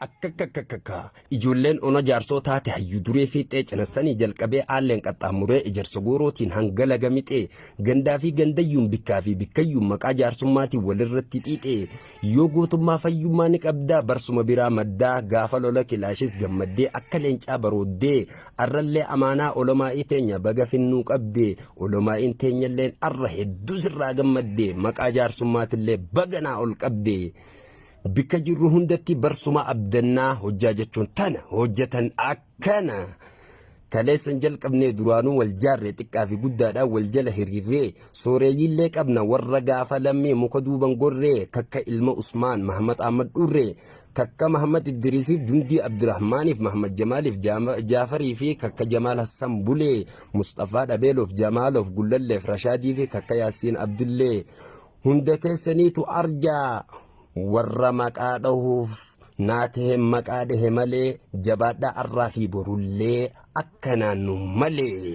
Akkakakakaka ijoolleen ona jaarsoo taate hayyuu duree fiixee cinassanii jalqabee aalleen qaxxaamuree ijarsa goorootiin hangala gamixee gandaa fi gandayyuun bikkaa fi bikkayyuun maqaa jaarsummaatiin walirratti xiixee yoo gootummaa fayyummaa ni qabdaa barsuma biraa maddaa gaafa lola kilaashis gammaddee akka leencaa barooddee arrallee amaanaa olomaa'ii teenya baga finnuu qabdee olomaa'iin teenyalleen arra hedduu sirraa gammaddee maqaa jaarsummaatiillee baganaa ol qabdee. Bikka jirru hundatti barsuma abdannaa hojjaa jechuun tana hojjetan akkana kaleessan jalqabnee duraanuu wal jaarree xiqqaa fi guddaadhaan wal jala hiriirree sooreeyyiillee qabna warra gaafa lammee muka duuban gorree kakka ilma Usmaan Mahamad Ahmad Dhurree kakka Mahamad Idrisiif Jundii Abdurrahmaaniif Mahamad Jamaaliif Jaafarii fi kakka Jamaal Hassan Bulee Mustafaa Dhabeeloof Jamaaloof Gullalleef Rashaadii fi kakka Yaasiin Abdullee hunda keessaniitu arjaa. Warra maqaa dhahuuf naatee maqaa dhahe malee jabaadhaa arraa fi borullee akka naannu malee.